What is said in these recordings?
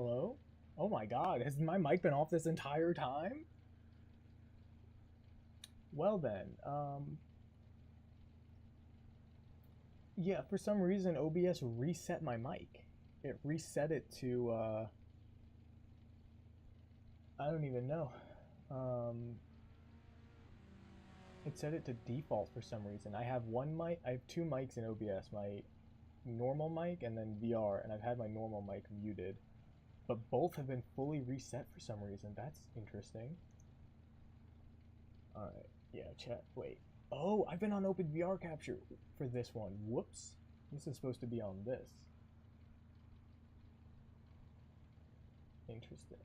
Hello? Oh my god, has my mic been off this entire time? Well then, yeah, for some reason OBS reset my mic. It reset it to, I don't even know. It set it to default for some reason. I have two mics in OBS, my normal mic and then VR, and I've had my normal mic muted. But both have been fully reset for some reason. That's interesting. Alright, yeah, chat, wait. Oh, I've been on OpenVR capture for this one. Whoops. This is supposed to be on this. Interesting.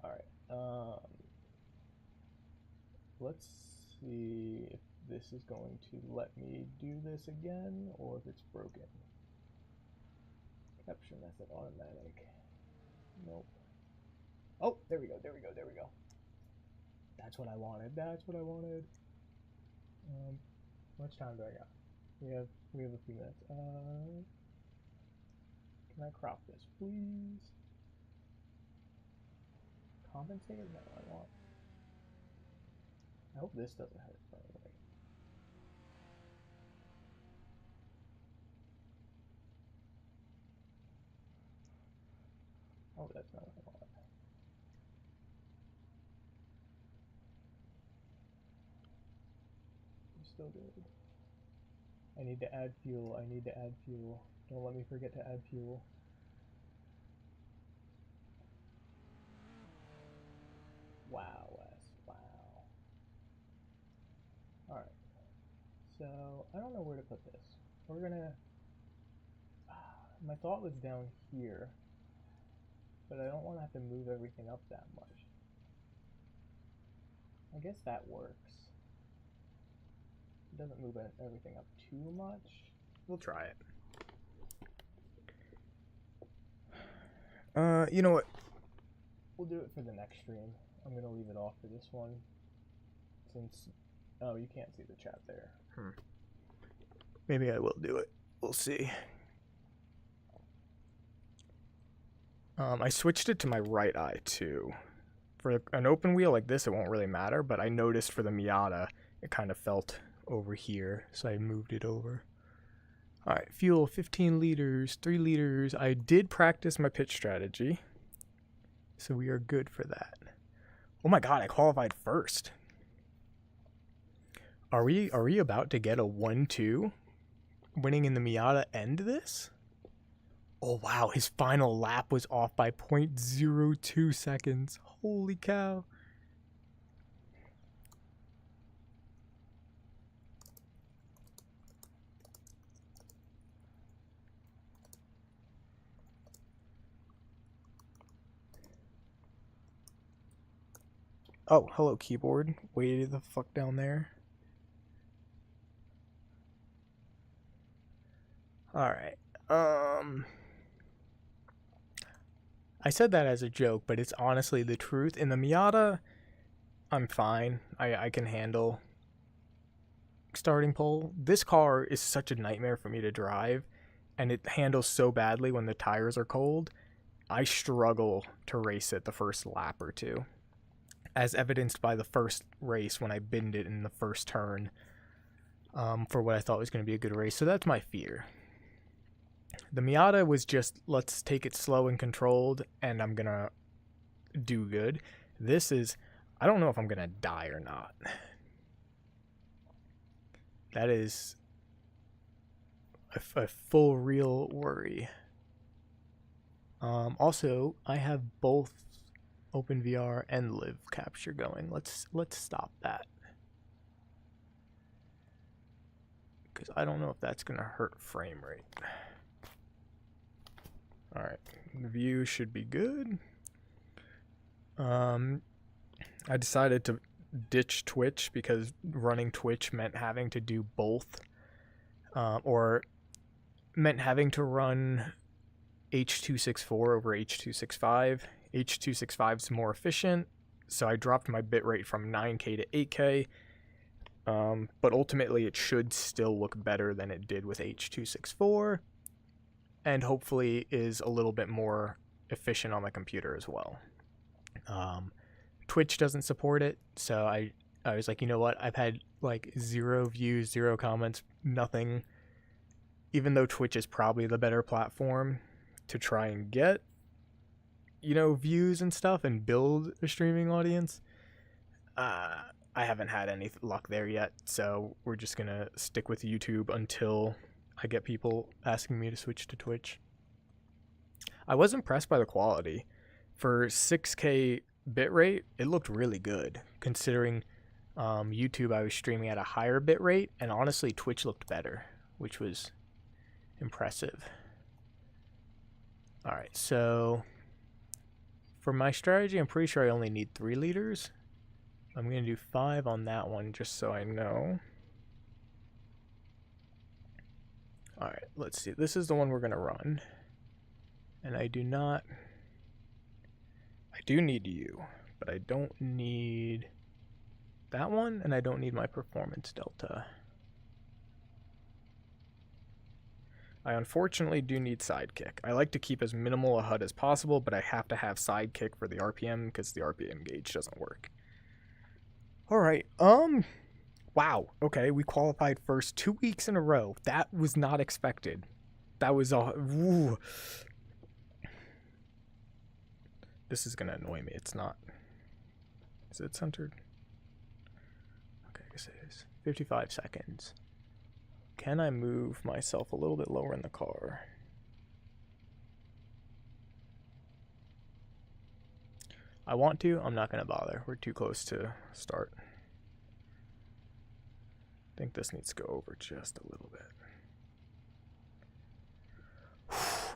Alright, let's see if this is going to let me do this again, or if it's broken. Capture method automatic. Nope. Oh, there we go, there we go, there we go. That's what I wanted, that's what I wanted. How much time do I got? We have a few minutes. Can I crop this, please? Compensate? No, I want. I hope this doesn't hurt frame rate. Oh, that's not what I want. Still good. I need to add fuel. I need to add fuel. Don't let me forget to add fuel. Wow, Wes. Wow. Alright. So, I don't know where to put this. We're gonna... my thought was down here. But I don't want to have to move everything up that much. I guess that works. It doesn't move everything up too much. We'll try it. You know what? We'll do it for the next stream. I'm gonna leave it off for this one. Since... oh, you can't see the chat there. Maybe I will do it. We'll see. I switched it to my right eye too. For an open wheel like this, it won't really matter, but I noticed for the Miata, it kind of felt over here, so I moved it over. Alright, fuel, 15 liters, 3 liters. I did practice my pitch strategy, so we are good for that. Oh my god, I qualified first. Are we about to get a 1-2? Winning in the Miata end this? Oh wow, his final lap was off by 0.02 seconds. Holy cow. Oh, hello keyboard. Way the fuck down there. Alright. I said that as a joke, but it's honestly the truth. In the Miata, I'm fine. I can handle starting pole. This car is such a nightmare for me to drive, and it handles so badly when the tires are cold. I struggle to race it the first lap or two, as evidenced by the first race when I binned it in the first turn for what I thought was going to be a good race. So that's my fear. The Miata was just, let's take it slow and controlled, and I'm going to do good. This is, I don't know if I'm going to die or not. That is a full real worry. Also, I have both OpenVR and Live Capture going. Let's stop that. Because I don't know if that's going to hurt frame rate. Alright, the view should be good. I decided to ditch Twitch because running Twitch meant having to do both. Or meant having to run H.264 over H.265. H.265 is more efficient, so I dropped my bitrate from 9K to 8K. But ultimately it should still look better than it did with H.264. And hopefully is a little bit more efficient on my computer as well. Twitch doesn't support it, so I was like, you know what? I've had like 0 views, 0 comments, nothing. Even though Twitch is probably the better platform to try and get, you know, views and stuff and build a streaming audience, I haven't had any luck there yet. So we're just gonna stick with YouTube until I get people asking me to switch to Twitch. I was impressed by the quality. For 6K bitrate, it looked really good, considering YouTube I was streaming at a higher bitrate, and honestly Twitch looked better, which was impressive. Alright, so for my strategy, I'm pretty sure I only need 3 liters. I'm going to do 5 on that one just so I know. Alright, let's see. This is the one we're going to run. And I do need you, but I don't need that one, and I don't need my performance delta. I unfortunately do need sidekick. I like to keep as minimal a HUD as possible, but I have to have sidekick for the RPM because the RPM gauge doesn't work. Alright, wow, okay, we qualified first 2 weeks in a row. That was not expected. That was all. Ooh. This is gonna annoy me. It's not. Is it centered? Okay, I guess it is. 55 seconds. Can I move myself a little bit lower in the car? I want to. I'm not gonna bother. We're too close to start. I think this needs to go over just a little bit.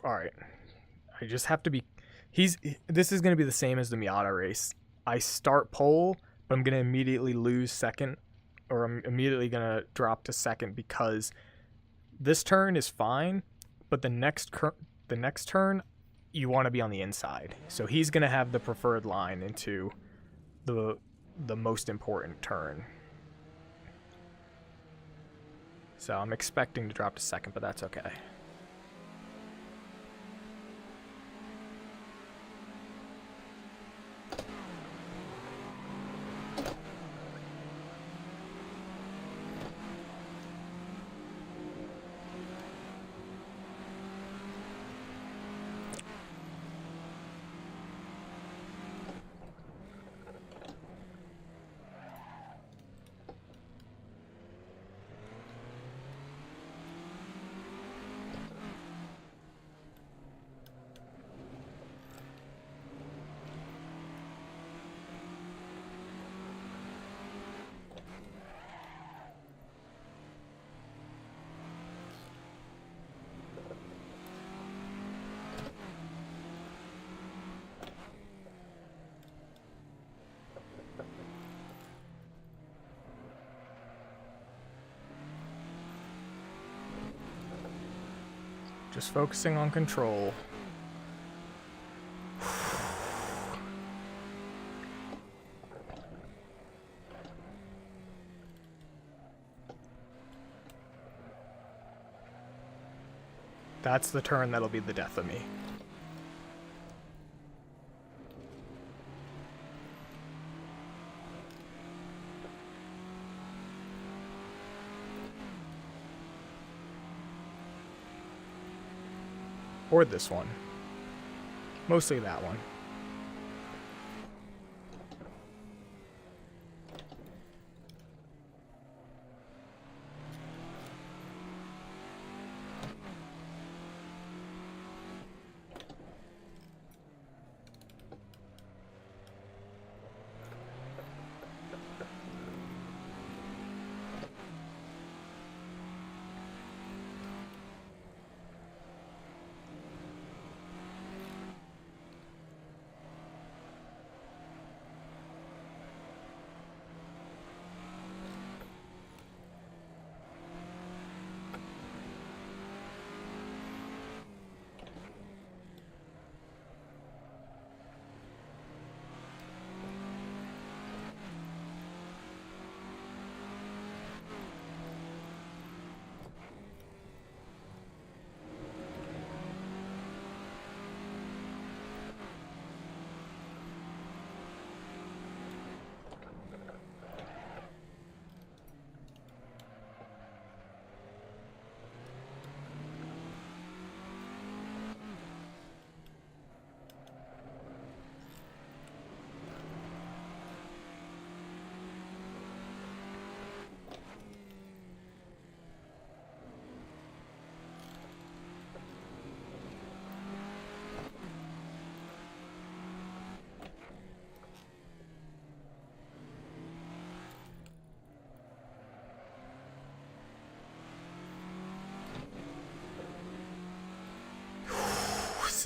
Alright. I just have to be... This is going to be the same as the Miata race. I start pole, but I'm going to immediately lose second, or I'm immediately going to drop to second because this turn is fine, but the next turn, you want to be on the inside. So he's going to have the preferred line into the most important turn. So I'm expecting to drop to second, but that's okay. Just focusing on control. That's the turn that'll be the death of me. Or this one. Mostly that one.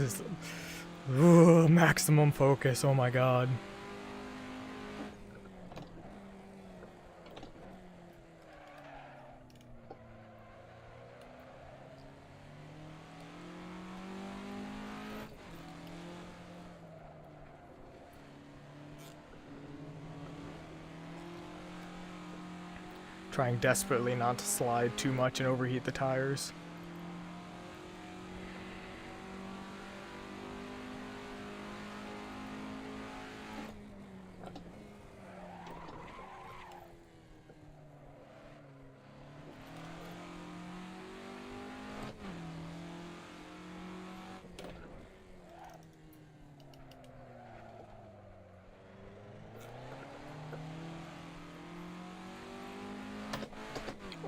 This is maximum focus. Oh my god. Trying desperately not to slide too much and overheat the tires.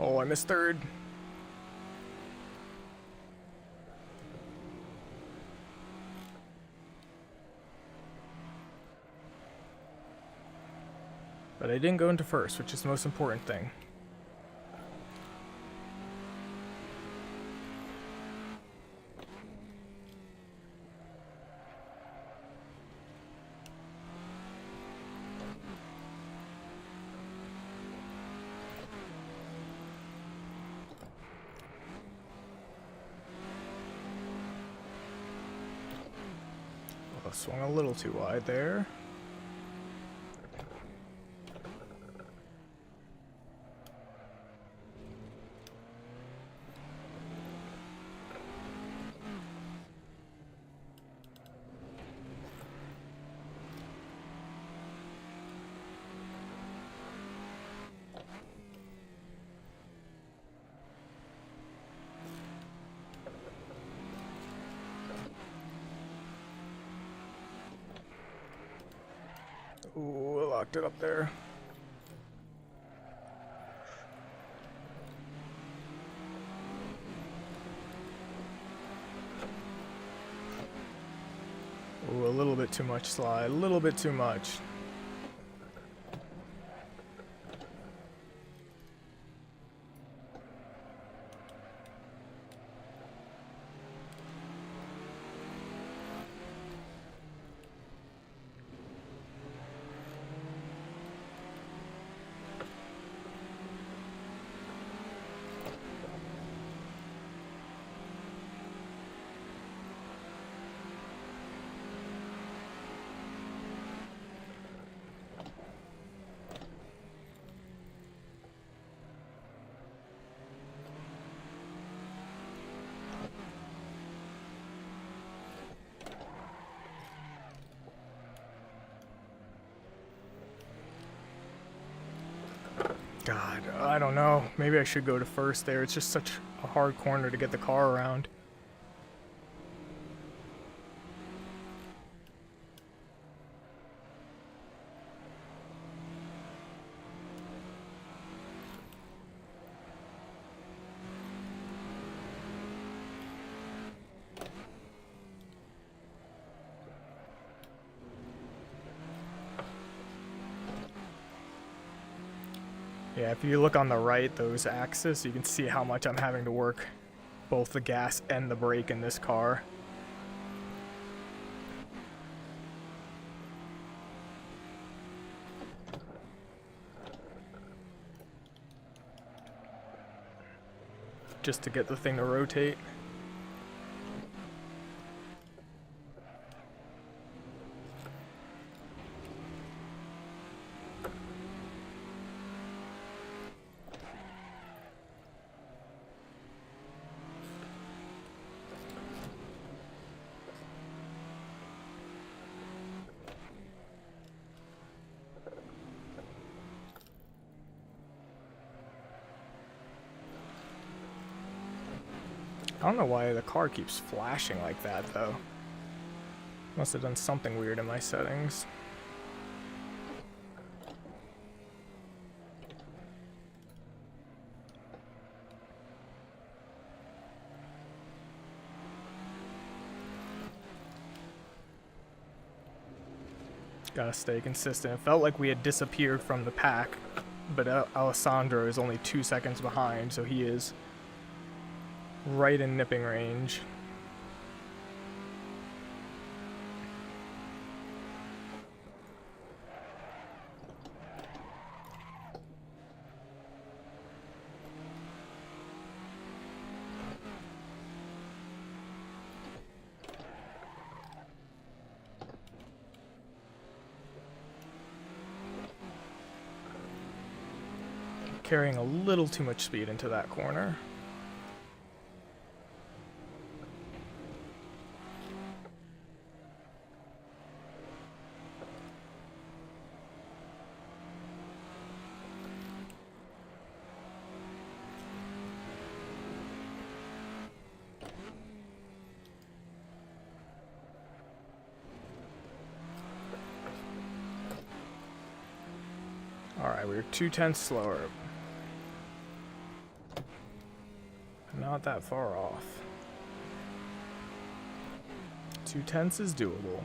Oh, I missed third. But I didn't go into first, which is the most important thing. Swung a little too wide there. Ooh, I locked it up there. Ooh, a little bit too much slide, a little bit too much. God, I don't know. Maybe I should go to first there. It's just such a hard corner to get the car around. Yeah, if you look on the right, those axes, you can see how much I'm having to work both the gas and the brake in this car. Just to get the thing to rotate. I don't know why the car keeps flashing like that, though. Must have done something weird in my settings. Gotta stay consistent. It felt like we had disappeared from the pack, but Alessandro is only 2 seconds behind, so he is right in nipping range. carrying a little too much speed into that corner. Alright, we were 2/10 slower. Not that far off. 2/10 is doable.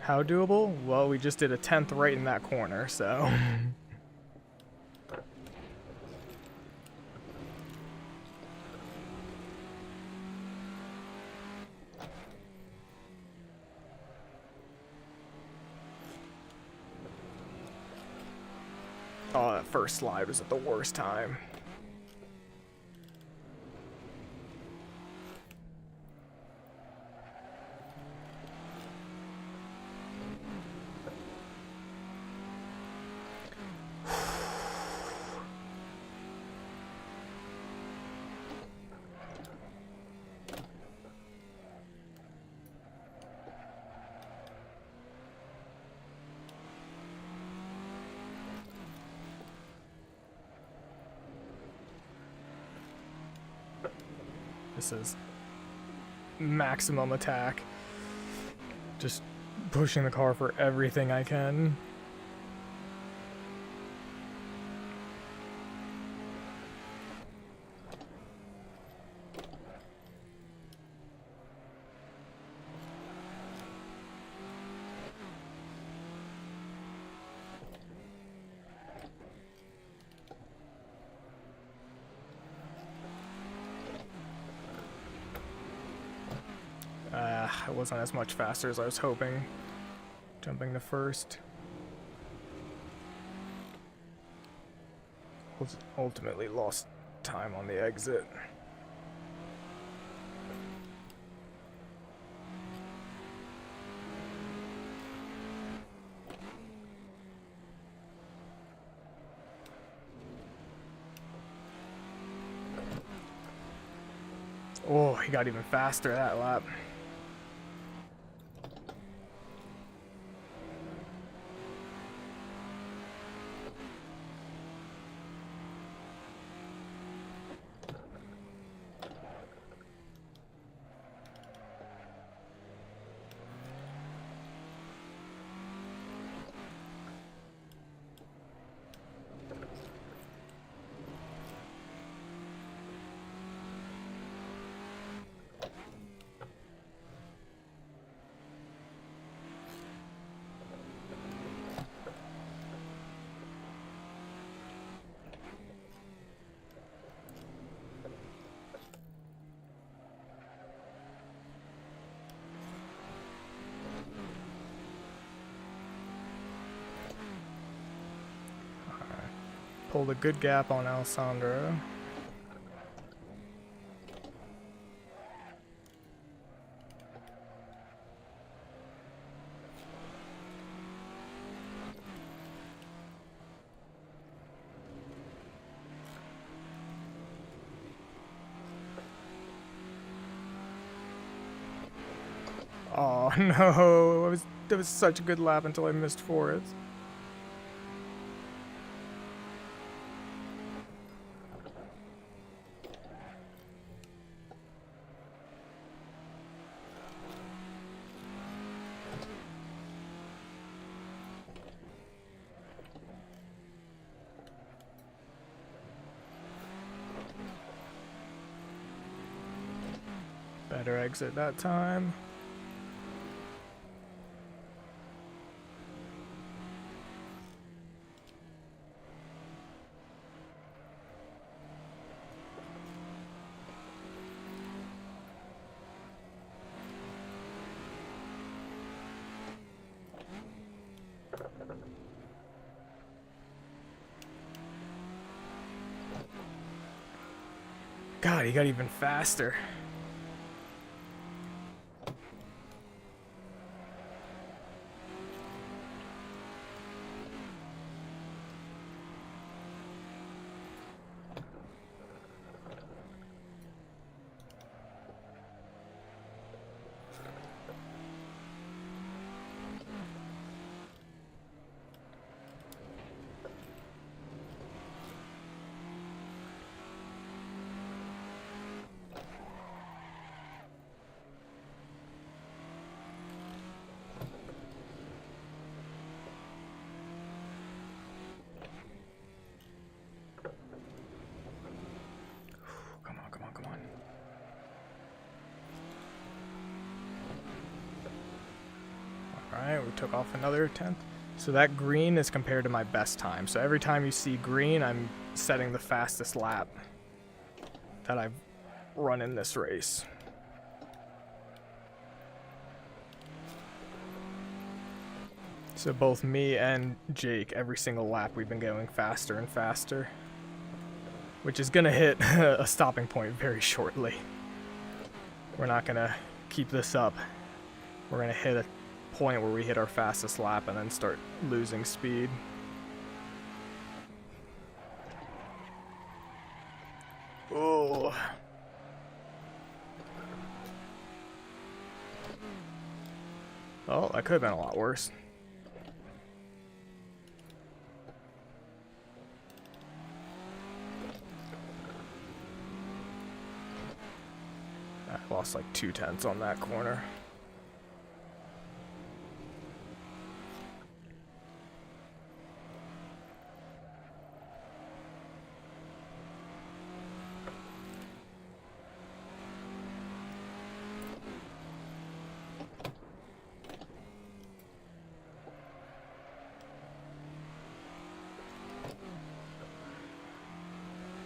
How doable? Well, we just did a 10th right in that corner, so... Oh, that first slide was at the worst time. This is maximum attack. Just pushing the car for everything I can. It wasn't as much faster as I was hoping. Jumping to first. Ultimately lost time on the exit. Oh, he got even faster that lap. Pulled a good gap on Alessandro. Oh no, it was such a good lap until I missed fourth. Better exit that time. God, he got even faster. Alright, we took off another 10th. So that green is compared to my best time. So every time you see green, I'm setting the fastest lap that I've run in this race. So both me and Jake, every single lap we've been going faster and faster, which is gonna hit a stopping point very shortly. We're not gonna keep this up. We're gonna hit a point where we hit our fastest lap and then start losing speed. Oh. Oh, that could have been a lot worse. I lost like 2/10 on that corner.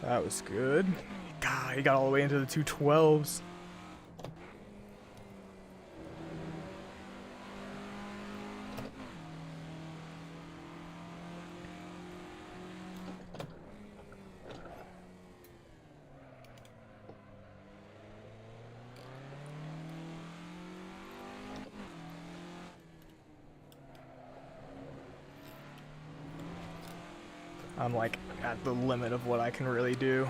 That was good. God, he got all the way into the 212s. I'm like at the limit of what I can really do.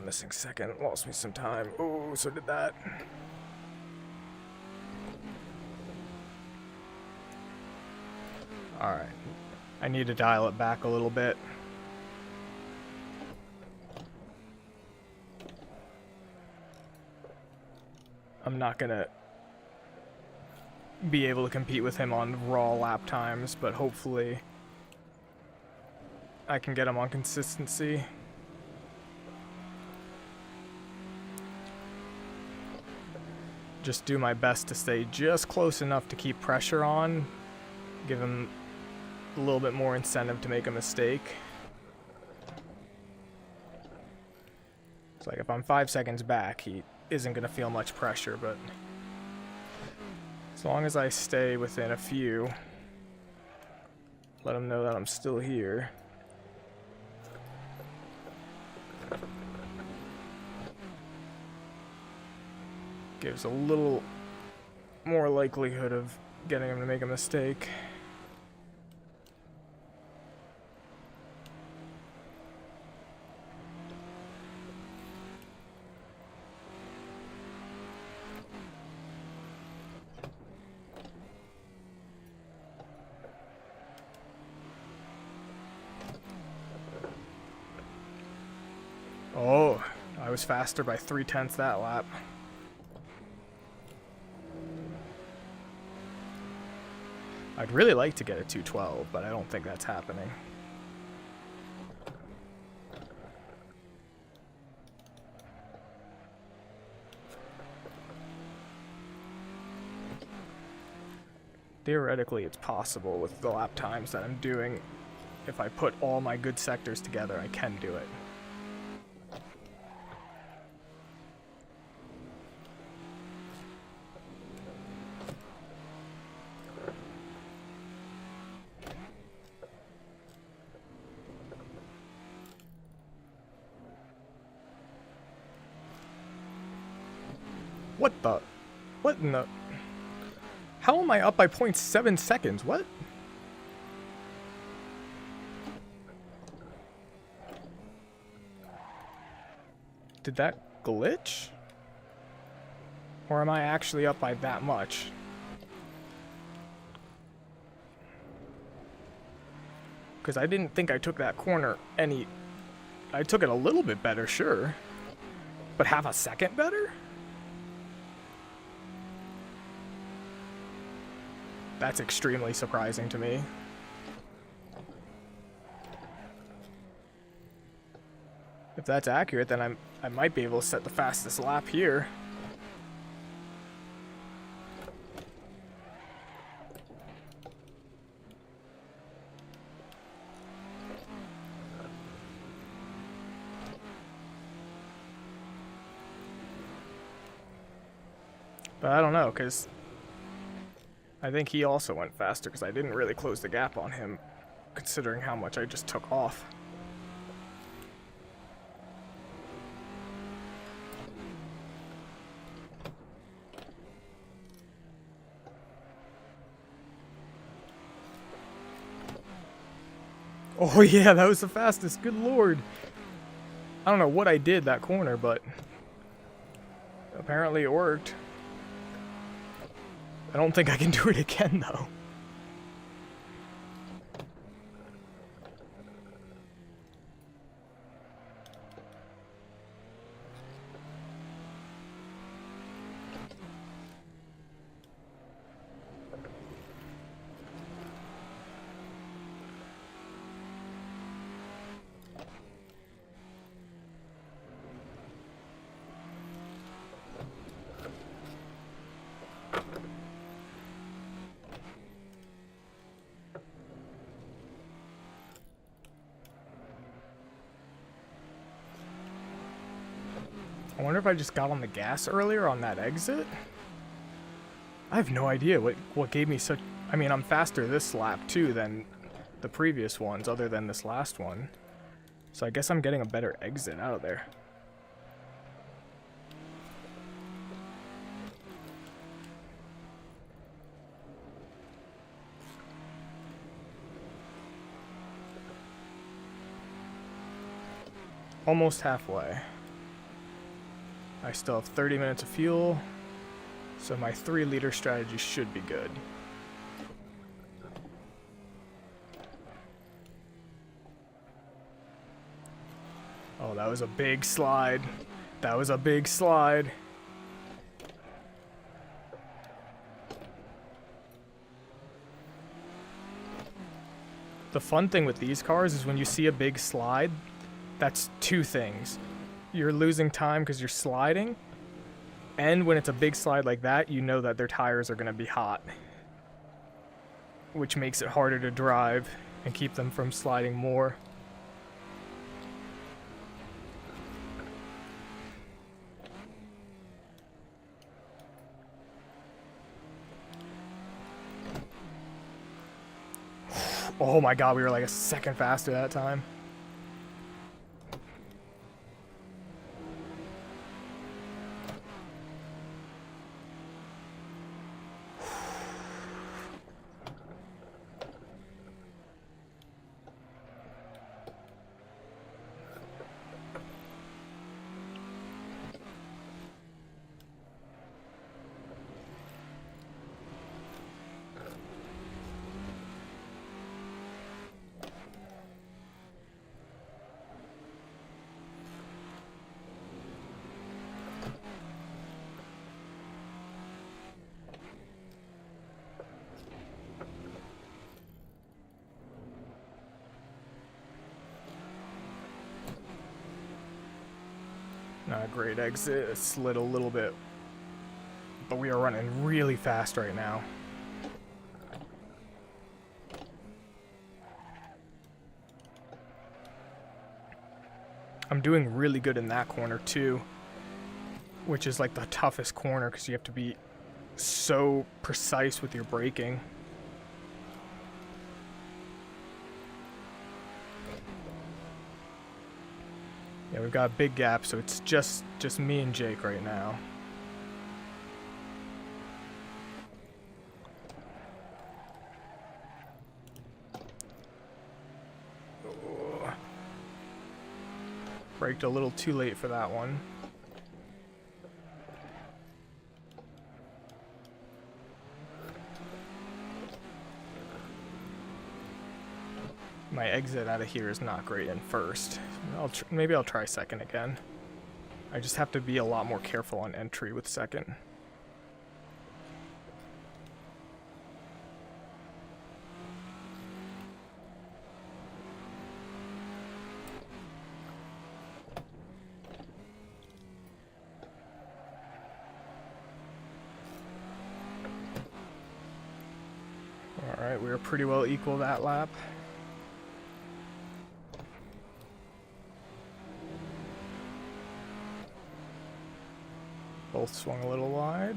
Missing second, lost me some time. Oh, so did that. Alright. I need to dial it back a little bit. I'm not gonna be able to compete with him on raw lap times, but hopefully I can get him on consistency. Just do my best to stay just close enough to keep pressure on, give him a little bit more incentive to make a mistake. It's like if I'm 5 seconds back, he isn't going to feel much pressure, but as long as I stay within a few, let him know that I'm still here. Gives a little more likelihood of getting him to make a mistake. Oh, I was faster by 3/10 that lap. I'd really like to get a 212, but I don't think that's happening. Theoretically, it's possible with the lap times that I'm doing. If I put all my good sectors together, I can do it. What the? What in the? How am I up by 0.7 seconds? What? Did that glitch? Or am I actually up by that much? Because I didn't think I took that corner any... I took it a little bit better, sure. But half a second better? That's extremely surprising to me. If that's accurate, then I might be able to set the fastest lap here. But I don't know, because I think he also went faster, because I didn't really close the gap on him, considering how much I just took off. Oh yeah, that was the fastest, good lord. I don't know what I did that corner, but apparently it worked. I don't think I can do it again, though. I wonder if I just got on the gas earlier on that exit? I have no idea what gave me such... I mean, I'm faster this lap, too, than the previous ones, other than this last one. So I guess I'm getting a better exit out of there. Almost halfway. I still have 30 minutes of fuel, so my 3-liter strategy should be good. Oh, that was a big slide. That was a big slide. The fun thing with these cars is when you see a big slide, that's two things. You're losing time because you're sliding, and when it's a big slide like that, you know that their tires are going to be hot, which makes it harder to drive and keep them from sliding more. Oh my god, we were like a second faster that time. Not a great exit, it slid a little bit, but we are running really fast right now. I'm doing really good in that corner too, which is like the toughest corner because you have to be so precise with your braking. Yeah, we've got a big gap, so it's just me and Jake right now. Oh. Braked a little too late for that one. My exit out of here is not great in first. Maybe I'll try second again. I just have to be a lot more careful on entry with second. pretty well equal that lap. Both swung a little wide.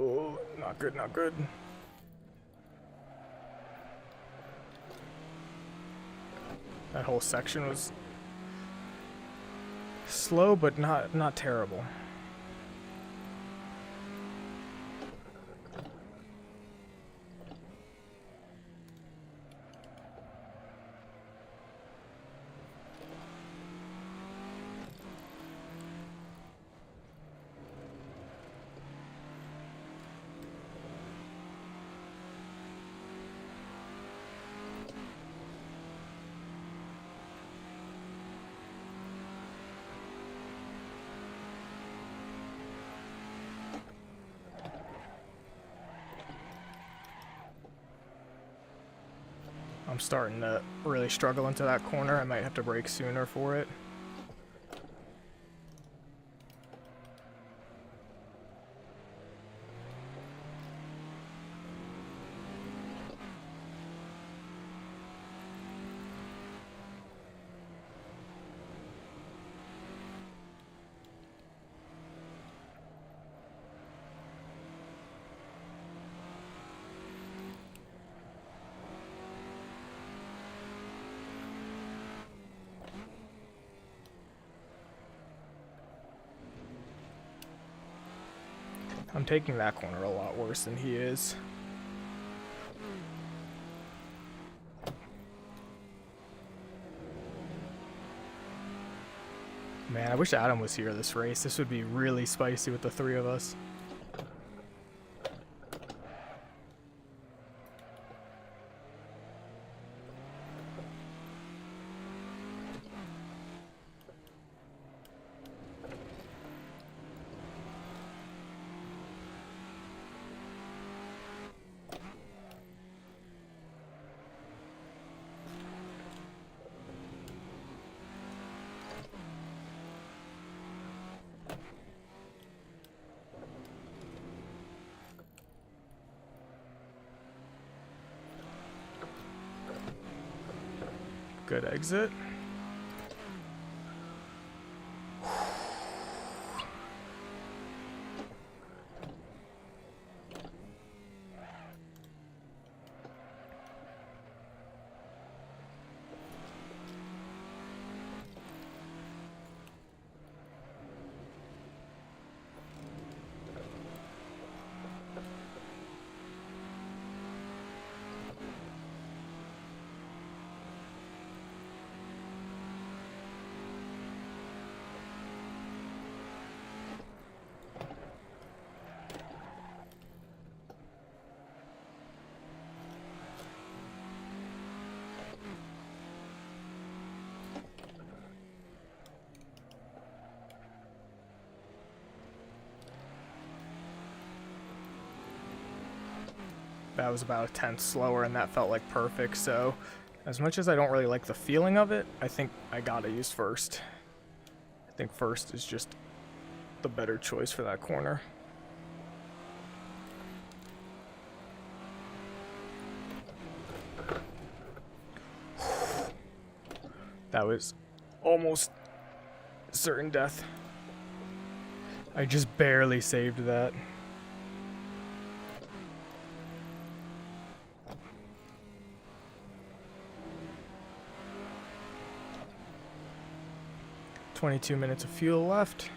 Oh, not good, not good. That whole section was slow, but not terrible. I'm starting to really struggle into that corner. I might have to brake sooner for it. I'm taking that corner a lot worse than he is. Man, I wish Adam was here this race. This would be really spicy with the three of us. Good exit. That was about a tenth slower, and that felt like perfect. So as much as I don't really like the feeling of it, I think I gotta use first. I think first is just the better choice for that corner. That was almost certain death. I just barely saved that. "22 minutes of fuel left."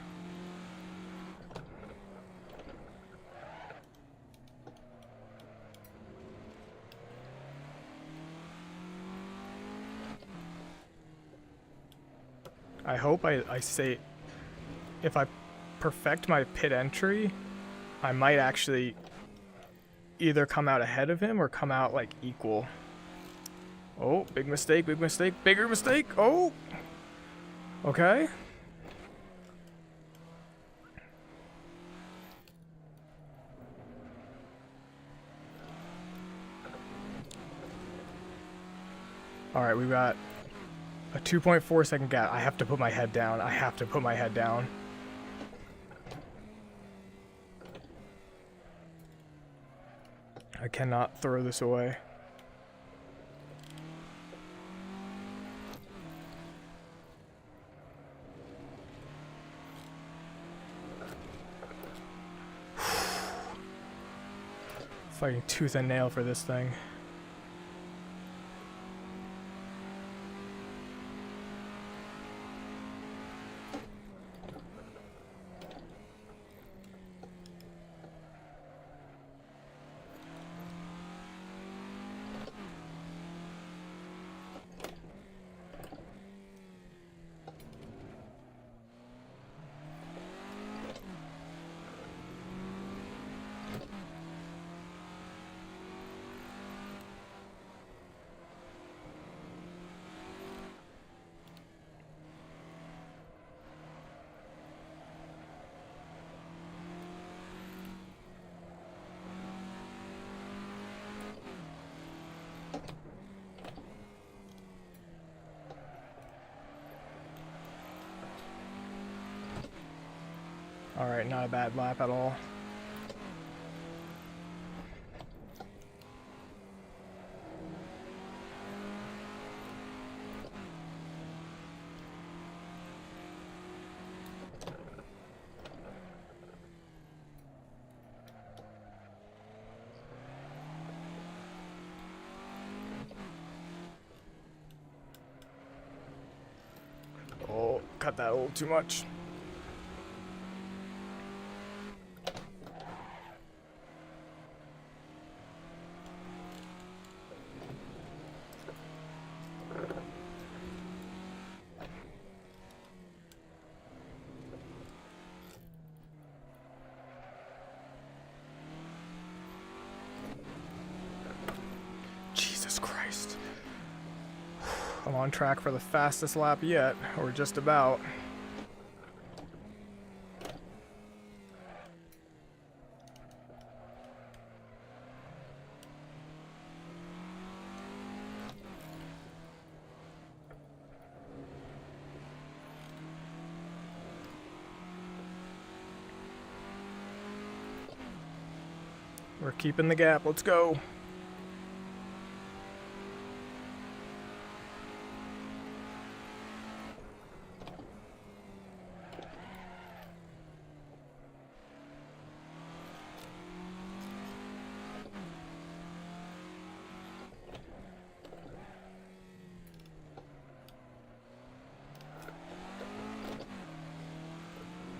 I hope I say, if I perfect my pit entry, I might actually either come out ahead of him or come out like equal. Oh, big mistake, bigger mistake. Oh, okay. All right, we've got a 2.4 second gap. I have to put my head down. I have to put my head down. I cannot throw this away. Fighting tooth and nail for this thing. Alright, not a bad lap at all. Oh, cut that a little too much. Jesus Christ. I'm on track for the fastest lap yet, or just about. We're keeping the gap. Let's go.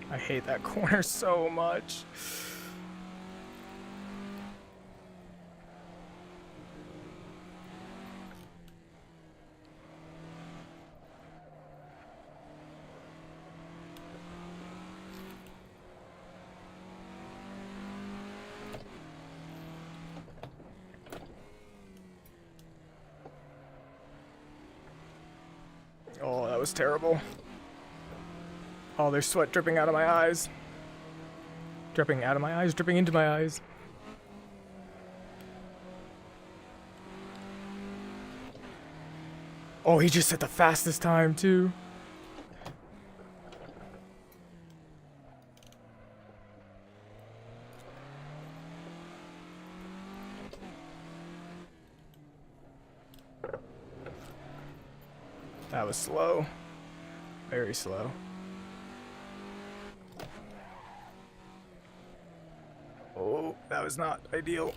I hate that corner so much. Oh, that was terrible. Oh, there's sweat dripping out of my eyes. Dripping out of my eyes, dripping into my eyes. Oh, he just set the fastest time, too. That was slow. Very slow. Oh, that was not ideal.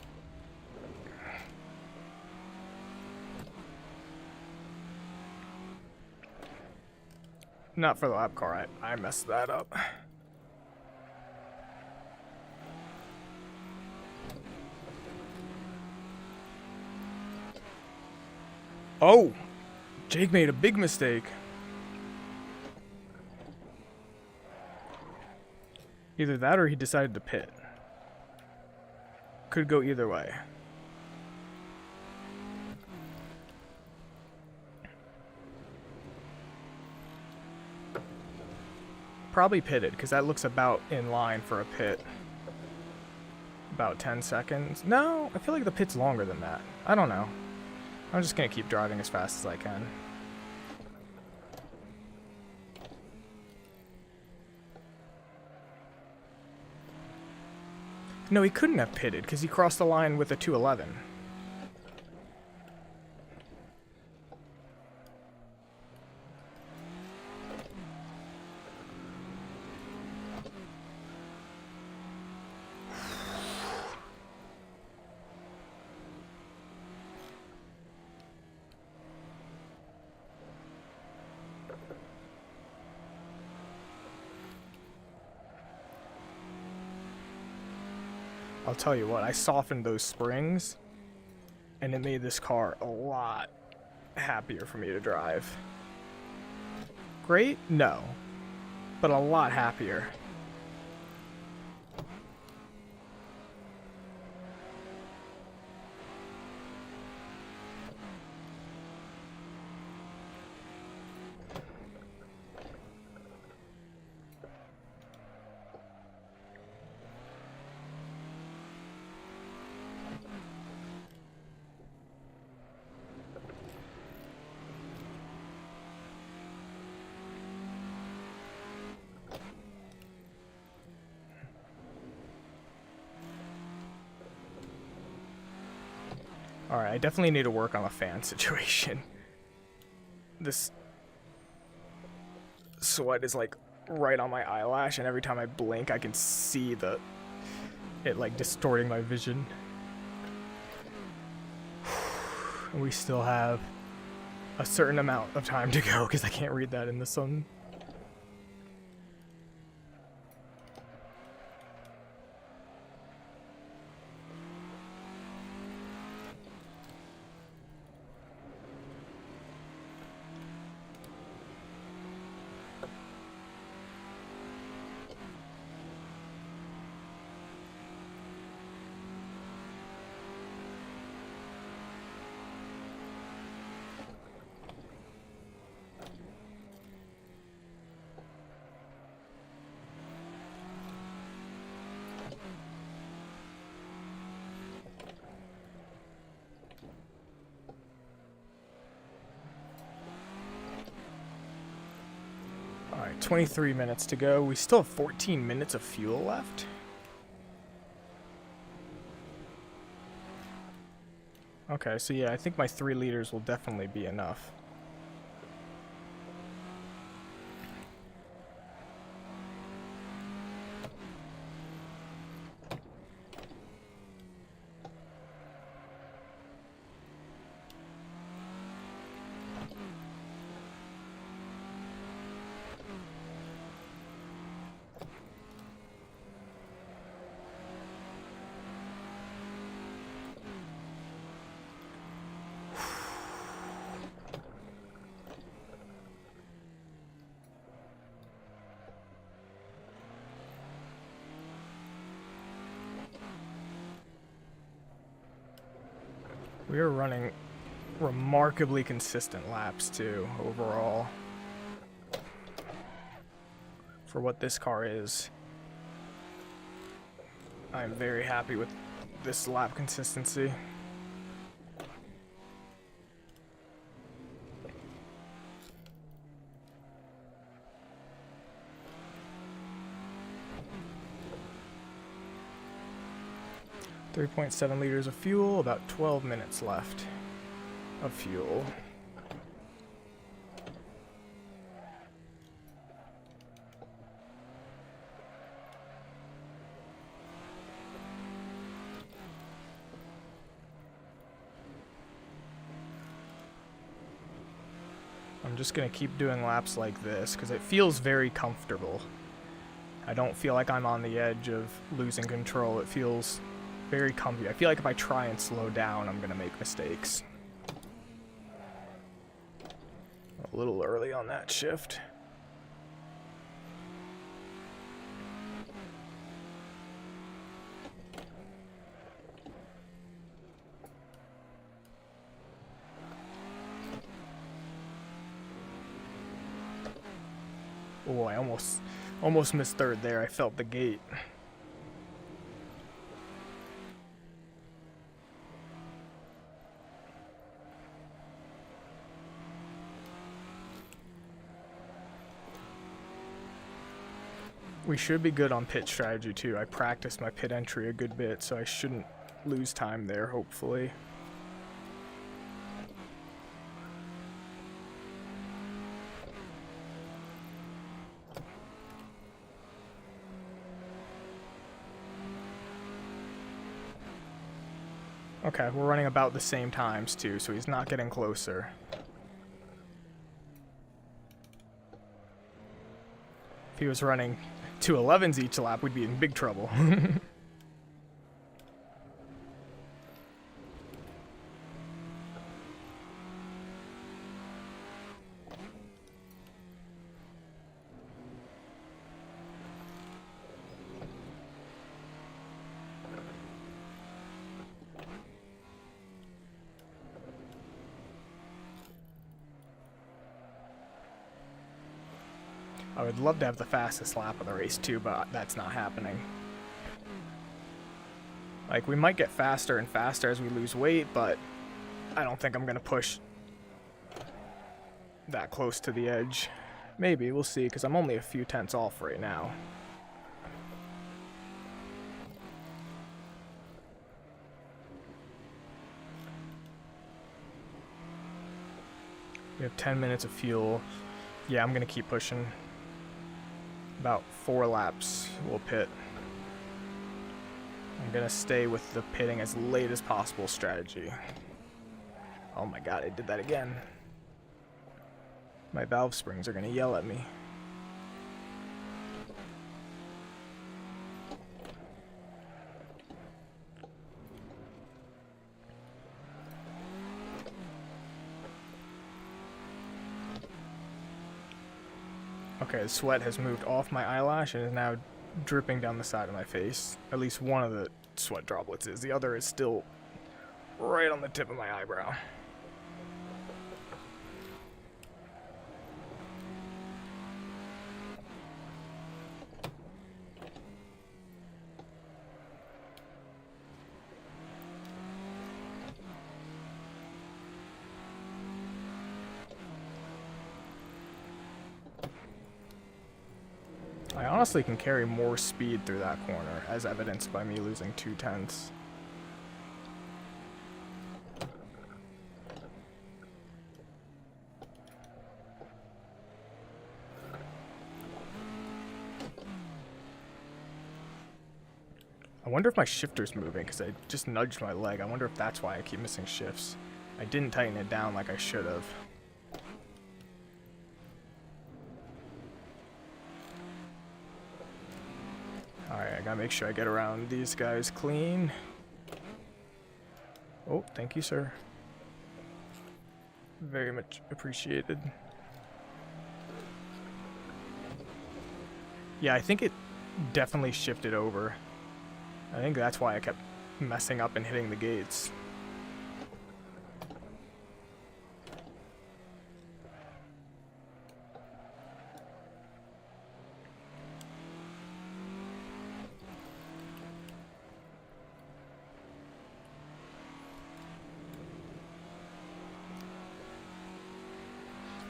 Not for the lap car, I messed that up. Oh! Jake made a big mistake. Either that or he decided to pit. Could go either way. Probably pitted, because that looks about in line for a pit. About 10 seconds. No, I feel like the pit's longer than that. I don't know. I'm just going to keep driving as fast as I can. No, he couldn't have pitted, because he crossed the line with a 211. I'll tell you what, I softened those springs, and it made this car a lot happier for me to drive. Great? No. But a lot happier. Alright, I definitely need to work on the fan situation. This sweat is like right on my eyelash, and every time I blink I can see it like distorting my vision. And we still have a certain amount of time to go because I can't read that in the sun. Alright, 23 minutes to go. We still have 14 minutes of fuel left. Okay, so yeah, I think my 3 liters will definitely be enough. We are running remarkably consistent laps too, overall. For what this car is. I'm very happy with this lap consistency. .7 liters of fuel, about 12 minutes left of fuel. I'm just gonna keep doing laps like this because it feels very comfortable. I don't feel like I'm on the edge of losing control. It feels very comfy. I feel like if I try and slow down, I'm gonna make mistakes. A little early on that shift. Oh, I almost missed third there. I felt the gate. We should be good on pit strategy too. I practiced my pit entry a good bit, so I shouldn't lose time there, hopefully. Okay, we're running about the same times too, so he's not getting closer. If he was running 2:11s each lap, we'd be in big trouble. I would love to have the fastest lap of the race too, but that's not happening. Like, we might get faster and faster as we lose weight, but I don't think I'm going to push that close to the edge. Maybe, we'll see, because I'm only a few tenths off right now. We have 10 minutes of fuel. Yeah, I'm going to keep pushing. About 4 laps, we'll pit. I'm gonna stay with the pitting as late as possible strategy. Oh my god, I did that again. My valve springs are gonna yell at me. Okay, the sweat has moved off my eyelash and is now dripping down the side of my face. At least one of the sweat droplets is. The other is still right on the tip of my eyebrow. I honestly can carry more speed through that corner, as evidenced by me losing 2 tenths. I wonder if my shifter's moving, because I just nudged my leg. I wonder if that's why I keep missing shifts. I didn't tighten it down like I should have. Alright, I gotta make sure I get around these guys clean. Oh, thank you, sir. Very much appreciated. Yeah, I think it definitely shifted over. I think that's why I kept messing up and hitting the gates.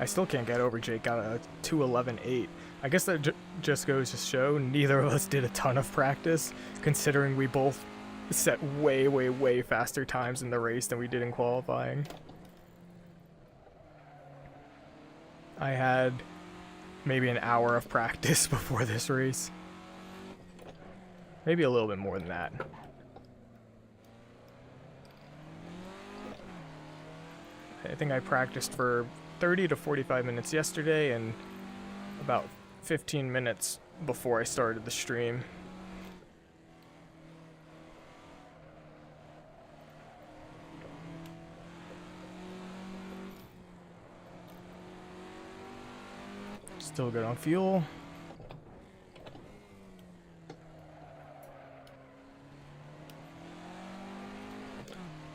I still can't get over Jake got a 2:11.8. I guess that just goes to show neither of us did a ton of practice, considering we both set way, way, way faster times in the race than we did in qualifying. I had maybe an hour of practice before this race. Maybe a little bit more than that. I think I practiced for 30 to 45 minutes yesterday and about 15 minutes before I started the stream. Still good on fuel.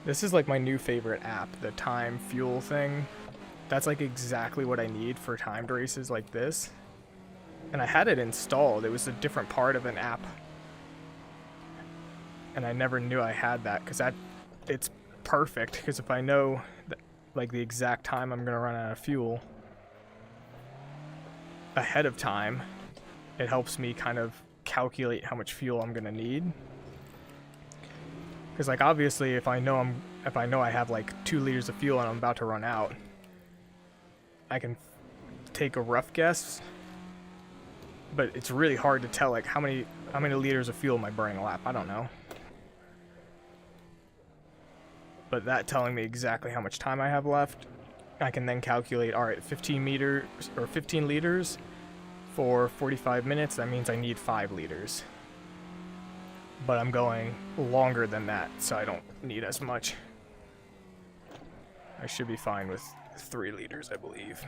This is like my new favorite app, the time fuel thing. That's like exactly what I need for timed races like this. And I had it installed. It was a different part of an app. And I never knew I had that, because it's perfect, because if I know that, like, the exact time I'm going to run out of fuel ahead of time, it helps me kind of calculate how much fuel I'm going to need. Because, like, obviously if I know I have like 2 liters of fuel and I'm about to run out, I can take a rough guess, but it's really hard to tell, like, how many liters of fuel am I burning a lap. I don't know. But that telling me exactly how much time I have left, I can then calculate, all right, 15 liters for 45 minutes, that means I need 5 liters. But I'm going longer than that, so I don't need as much. I should be fine with 3 liters, I believe.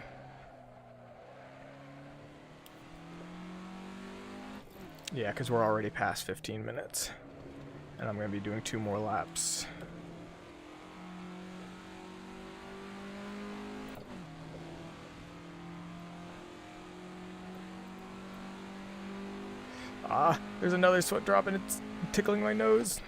Yeah, because we're already past 15 minutes. And I'm going to be doing 2 more laps. Ah, there's another sweat drop and it's tickling my nose.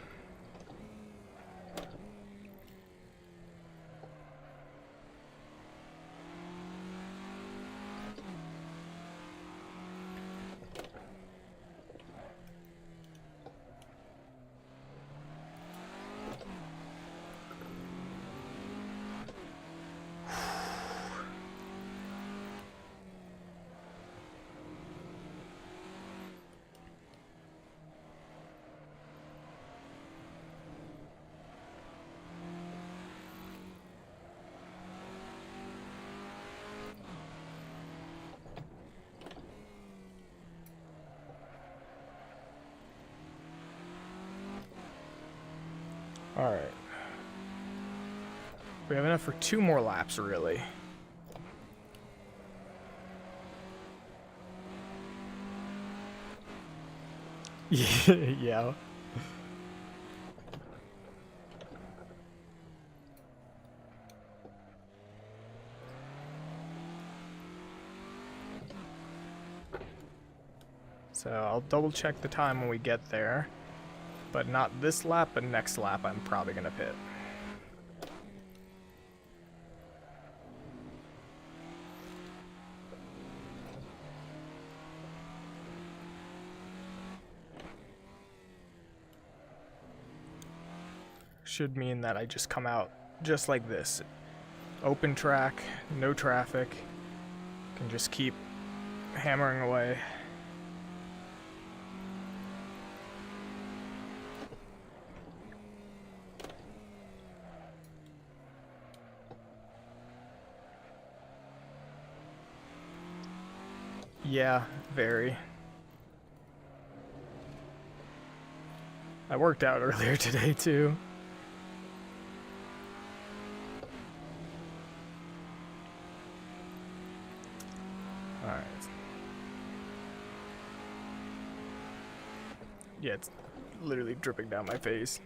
Alright. We have enough for 2 more laps, really. Yeah. So I'll double check the time when we get there. But not this lap, but next lap I'm probably going to pit. Should mean that I just come out just like this. Open track, no traffic. Can just keep hammering away. Yeah, very. I worked out earlier today too. Alright. Yeah, it's literally dripping down my face.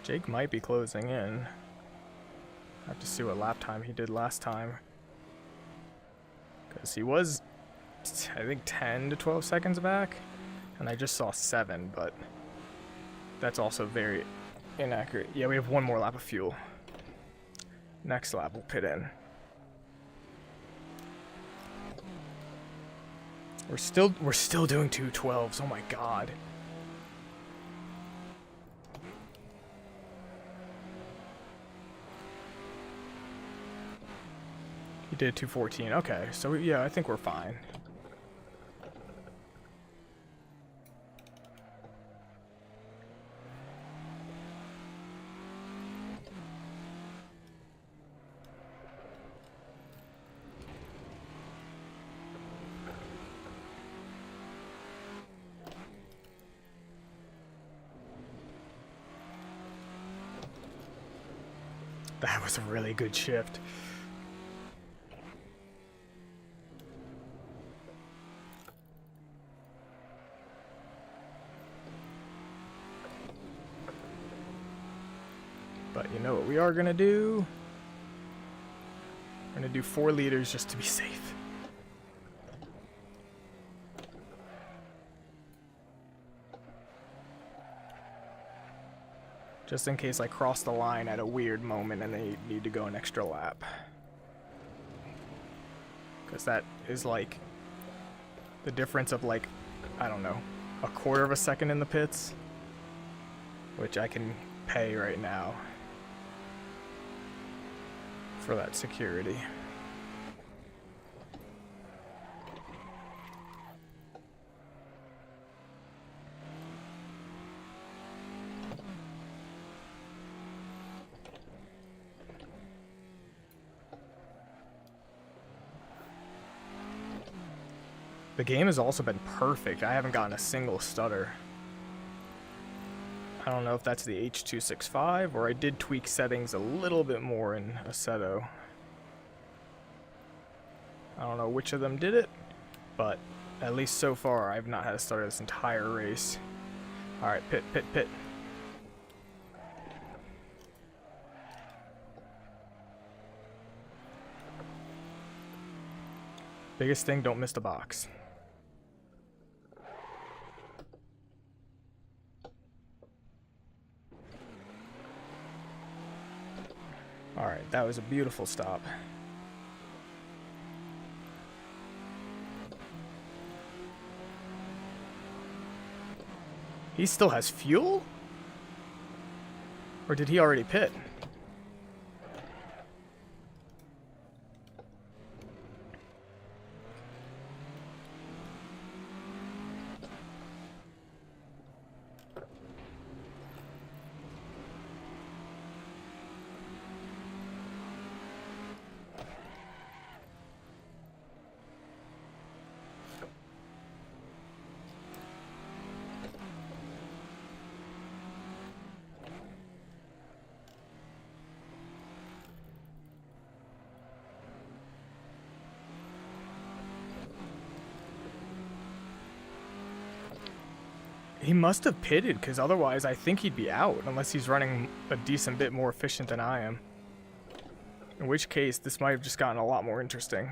Jake might be closing in. I have to see what lap time he did last time. Because he was, I think, 10 to 12 seconds back. And I just saw 7, but that's also very inaccurate. Yeah, we have 1 more lap of fuel. Next lap we'll pit in. We're still doing 212s. Oh my god. He did 214. Okay, so yeah, I think we're fine. That was a really good shift. But you know what we are going to do? We're going to do 4 liters just to be safe. Just in case I cross the line at a weird moment and they need to go an extra lap. Because that is like the difference of like, I don't know, a quarter of a second in the pits. Which I can pay right now for that security. The game has also been perfect. I haven't gotten a single stutter. I don't know if that's the H.265 or I did tweak settings a little bit more in Assetto. I don't know which of them did it, but at least so far I've not had a stutter this entire race. Alright, pit, pit, pit. Biggest thing, don't miss the box. Alright, that was a beautiful stop. He still has fuel? Or did he already pit? He must have pitted, because otherwise I think he'd be out, unless he's running a decent bit more efficient than I am. In which case, this might have just gotten a lot more interesting.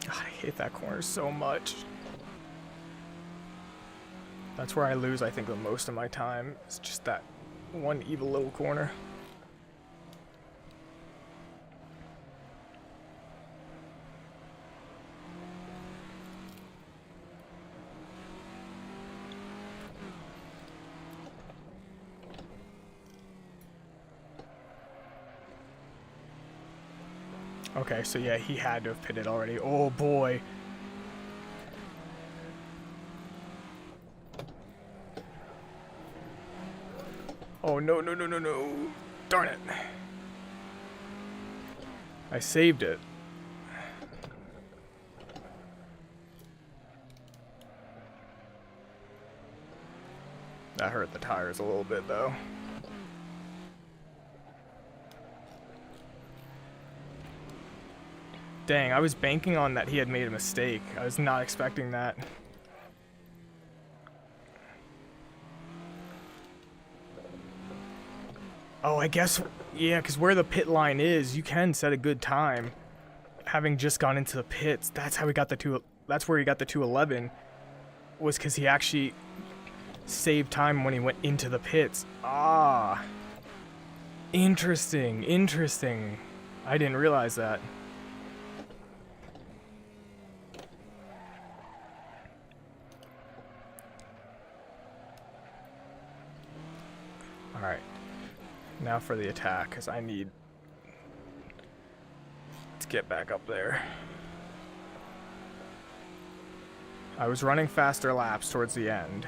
I hate that corner so much. That's where I lose, I think, the most of my time. It's just that one evil little corner. Okay, so yeah, he had to have pitted already. Oh boy. Oh no, no, no, no, no. Darn it. I saved it. That hurt the tires a little bit though. Dang, I was banking on that he had made a mistake. I was not expecting that. Oh, I guess, yeah, because where the pit line is, you can set a good time. Having just gone into the pits, that's how he got the that's where he got the 211. Was because he actually saved time when he went into the pits. Ah. Interesting, interesting. I didn't realize that. Alright, now for the attack, because I need to get back up there. I was running faster laps towards the end.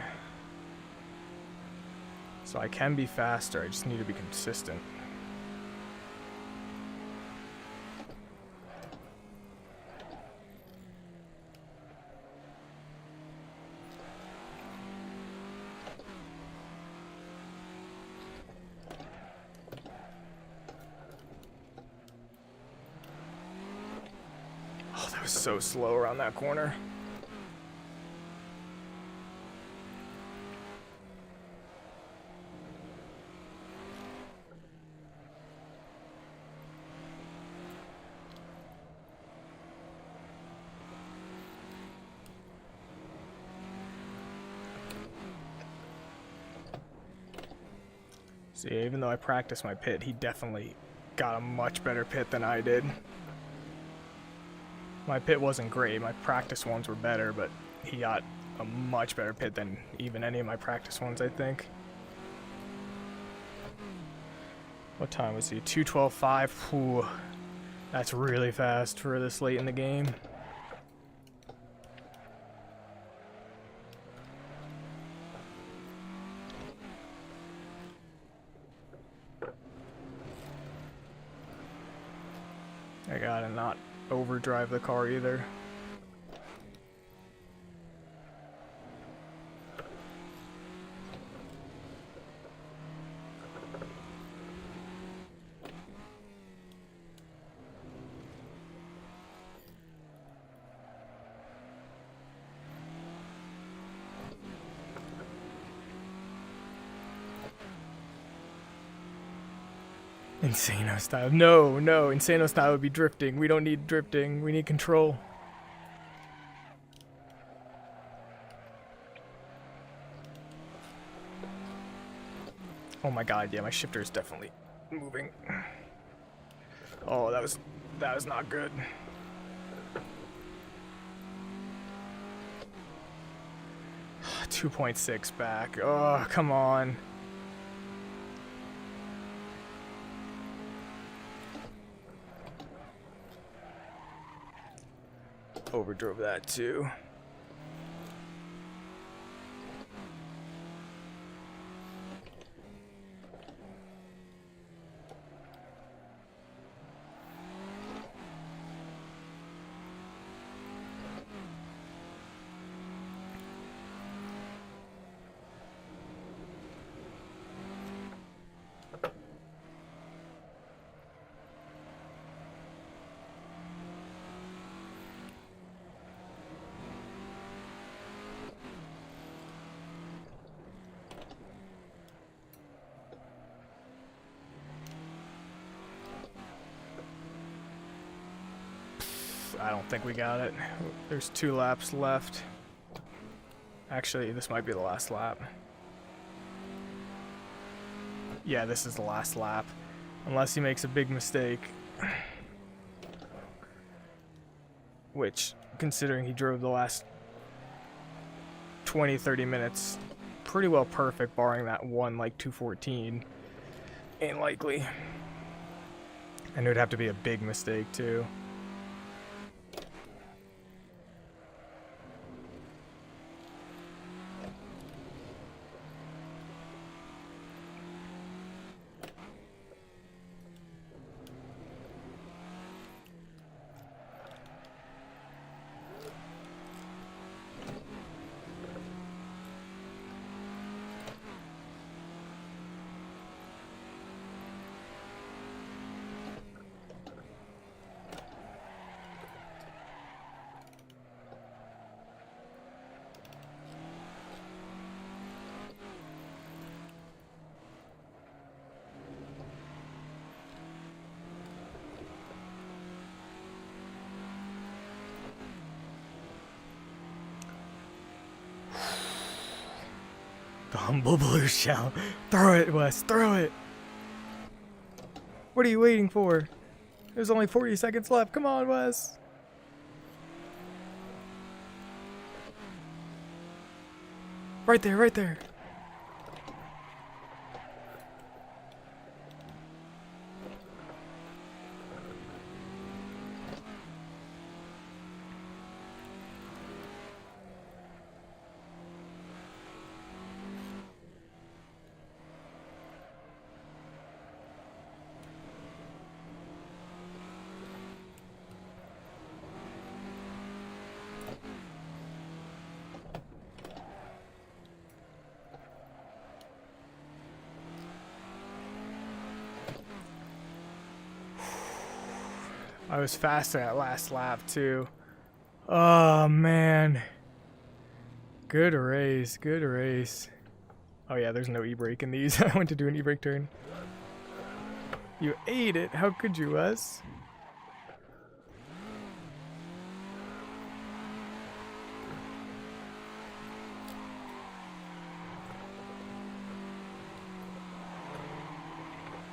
So I can be faster, I just need to be consistent. Oh, that was so slow around that corner. See, even though I practiced my pit, he definitely got a much better pit than I did. My pit wasn't great, my practice ones were better, but he got a much better pit than even any of my practice ones, I think. What time was he? 2:12.5. Ooh, that's really fast for this late in the game. I gotta not overdrive the car either. Insano style. No, Insano style would be drifting. We don't need drifting. We need control. Oh my god, yeah, my shifter is definitely moving. Oh, that was not good. .6 back. Oh, come on. Overdrove that too. I don't think we got it. There's 2 laps left. Actually, this might be the last lap. Yeah, this is the last lap. Unless he makes a big mistake. Which, considering he drove the last 20-30 minutes pretty well perfect, barring that one, like, 214. Ain't likely. And it would have to be a big mistake, too. The humble blue shell. Throw it, Wes. Throw it. What are you waiting for? There's only 40 seconds left. Come on, Wes. Right there, right there. I was faster at last lap too. Oh man. Good race, good race. Oh yeah, there's no e-brake in these. I went to do an e-brake turn. You ate it. How could you, Wes?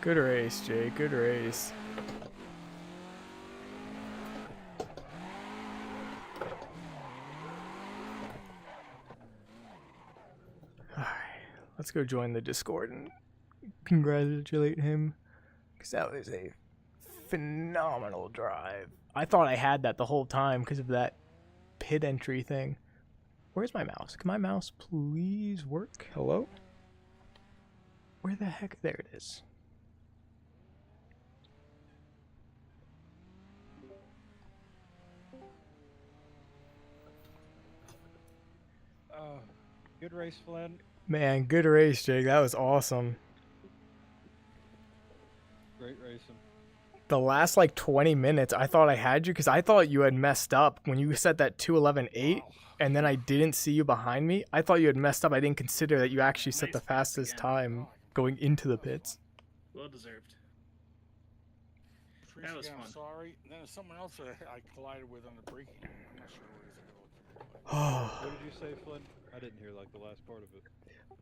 Good race, Jay. Good race. Alright, let's go join the Discord and congratulate him. Because that was a phenomenal drive. I thought I had that the whole time because of that pit entry thing. Where's my mouse? Can my mouse please work? Hello? Where the heck? There it is. Good race, Flynn. Man, good race, Jake. That was awesome. Great racing. The last like 20 minutes, I thought I had you because I thought you had messed up when you set that 2:11.8, and then I didn't see you behind me. I thought you had messed up. I didn't consider that you actually set the fastest time going into the pits. Well deserved. That was fun. Sorry. And then there's someone else that I collided with on the braking. I'm not sure what Oh. What did you say, Flynn? I didn't hear like the last part of it.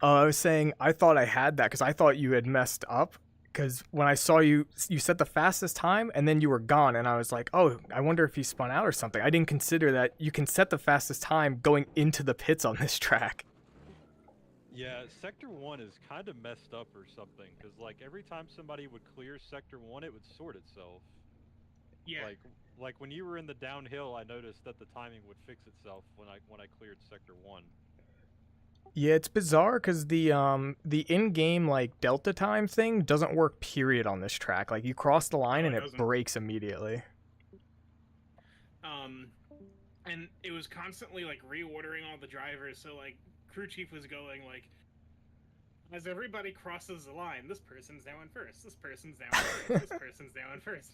I was saying I thought I had that because I thought you had messed up. Because when I saw you, you set the fastest time and then you were gone, and I was like, oh, I wonder if he spun out or something. I didn't consider that you can set the fastest time going into the pits on this track. Yeah, Sector 1 is kind of messed up or something, because like every time somebody would clear Sector 1, it would sort itself. Yeah. Like when you were in the downhill, I noticed that the timing would fix itself when I cleared Sector 1. Yeah, it's bizarre because the in-game like delta time thing doesn't work period on this track. Like you cross the line and it breaks immediately. And it was constantly like reordering all the drivers. So like crew chief was going like, as everybody crosses the line, this person's now in first. This person's now in first. This person's now in first.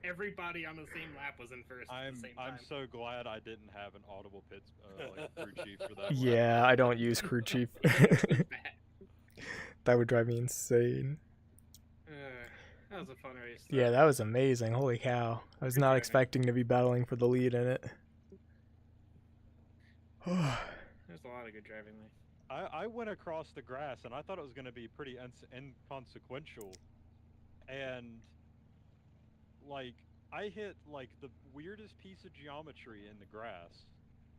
Everybody on the same lap was in first at the same time. I'm so glad I didn't have an audible pits like crew chief for that. Yeah, I don't use crew chief. That would drive me insane. That was a fun race. Yeah, that was amazing. Holy cow. I was not expecting to be battling for the lead in it. There's a lot of good driving there. I went across the grass and I thought it was going to be pretty inconsequential, and like I hit like the weirdest piece of geometry in the grass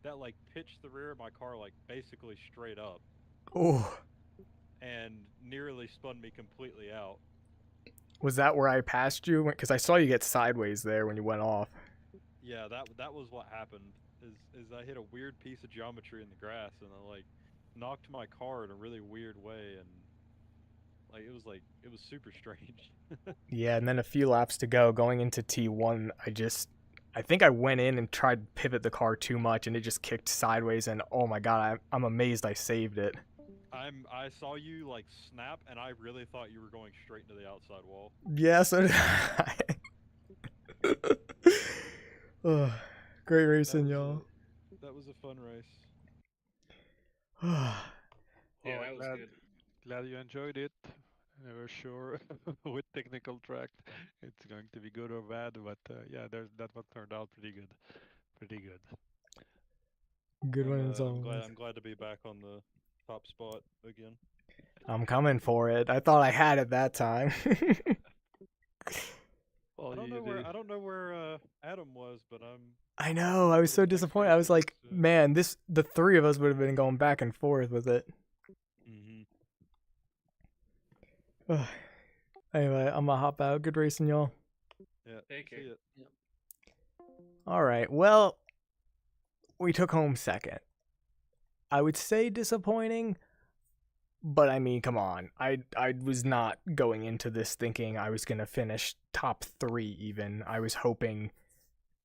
that like pitched the rear of my car like basically straight up. Oh. And nearly spun me completely out. Was that where I passed you? Because I saw you get sideways there when you went off. Yeah, that was what happened. Is I hit a weird piece of geometry in the grass and I like knocked my car in a really weird way, and like it was super strange. Yeah, and then a few laps to go going into T1, I think I went in and tried to pivot the car too much and it just kicked sideways, and oh my god, I'm amazed I saved it. I saw you like snap and I really thought you were going straight into the outside wall. Yeah, so did I. Oh, great racing, y'all. That was a fun race. Yeah, that was good. Glad you enjoyed it. Never sure with technical track it's going to be good or bad, but yeah, that one turned out pretty good. Pretty good. Good one as always. I'm glad to be back on the top spot again. I'm coming for it. I thought I had it that time. Well, I don't know where Adam was, but I know. I was so disappointed. I was like, man, the three of us would have been going back and forth with it. Anyway, I'm gonna hop out. Good racing, y'all. Yeah. Take care. Yep. All right. Well, we took home second. I would say disappointing, but I mean, come on. I was not going into this thinking I was gonna finish top 3 even. I was hoping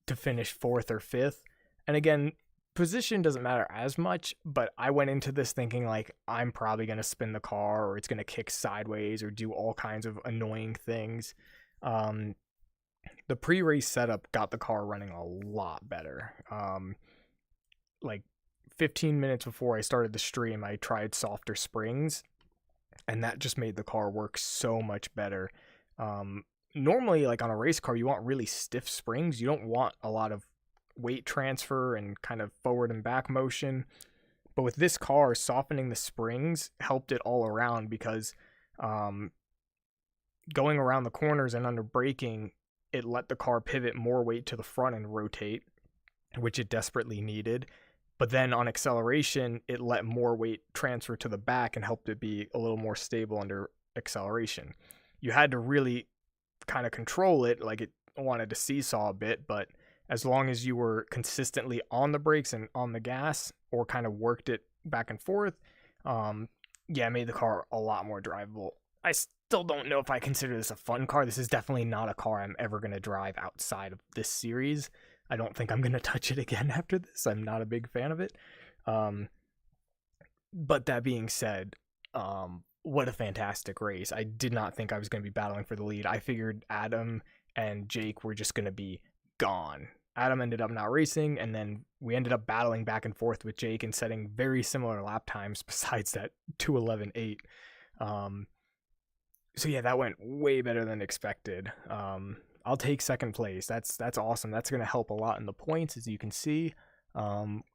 to finish 4th or 5th. And again, position doesn't matter as much, but I went into this thinking like I'm probably going to spin the car, or it's going to kick sideways or do all kinds of annoying things. the pre-race setup got the car running a lot better. Like 15 minutes before I started the stream, I tried softer springs, and that just made the car work so much better. Normally, like on a race car, you want really stiff springs. You don't want a lot of weight transfer and kind of forward and back motion. But with this car, softening the springs helped it all around because going around the corners and under braking, it let the car pivot more weight to the front and rotate, which it desperately needed. But then on acceleration, it let more weight transfer to the back and helped it be a little more stable under acceleration. You had to really kind of control it, like it wanted to seesaw a bit, but as long as you were consistently on the brakes and on the gas or kind of worked it back and forth, it made the car a lot more drivable. I still don't know if I consider this a fun car. This is definitely not a car I'm ever going to drive outside of this series. I don't think I'm going to touch it again after this. I'm not a big fan of it. But that being said, what a fantastic race. I did not think I was going to be battling for the lead. I figured Adam and Jake were just going to be gone. Adam ended up not racing, and then we ended up battling back and forth with Jake and setting very similar lap times besides that 2:11.8. So yeah, that went way better than expected. I'll take second place. That's awesome. That's going to help a lot in the points, as you can see.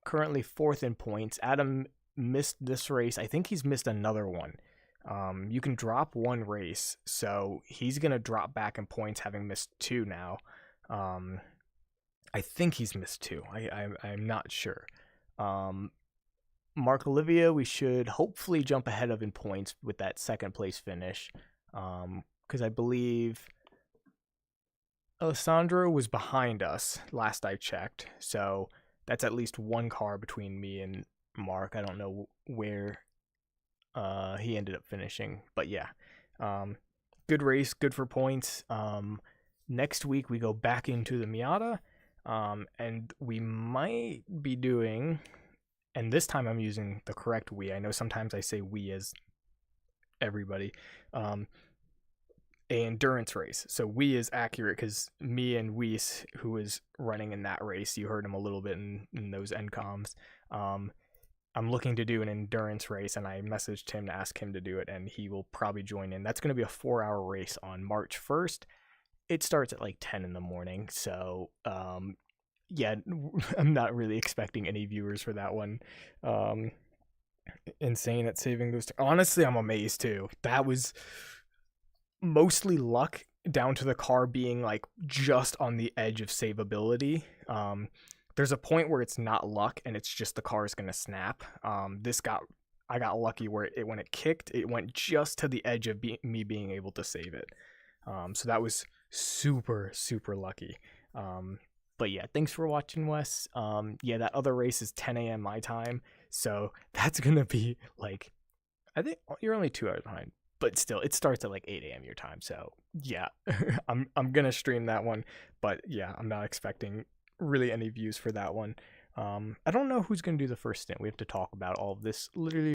Currently fourth in points. Adam missed this race. I think he's missed another one. You can drop one race, so he's going to drop back in points, having missed two now. I think he's missed two. I'm not sure. Mark Olivia, we should hopefully jump ahead of in points with that second place finish. Because I believe Alessandro was behind us last I checked. So that's at least one car between me and Mark. I don't know where he ended up finishing. But yeah, good race, good for points. Next week we go back into the Miata. And we might be doing, and this time I'm using the correct we. I know sometimes I say we as everybody. A endurance race. So we is accurate because me and Weiss, who was running in that race, you heard him a little bit in those end comms. I'm looking to do an endurance race, and I messaged him to ask him to do it, and he will probably join in. That's going to be a 4-hour race on March 1st. It starts at like 10 in the morning, so yeah, I'm not really expecting any viewers for that one. Insane at saving those. Honestly, I'm amazed too. That was mostly luck, down to the car being like just on the edge of savability. There's a point where it's not luck and it's just the car is gonna snap. I got lucky where when it kicked, it went just to the edge of me being able to save it. So that was super lucky. But yeah, thanks for watching, Wes. Yeah, that other race is 10 a.m. my time, so that's gonna be like, I think you're only 2 hours behind, but still, it starts at like 8 a.m. your time. So yeah, I'm gonna stream that one, but yeah, I'm not expecting really any views for that one. I don't know who's gonna do the first stint. We have to talk about all of this literally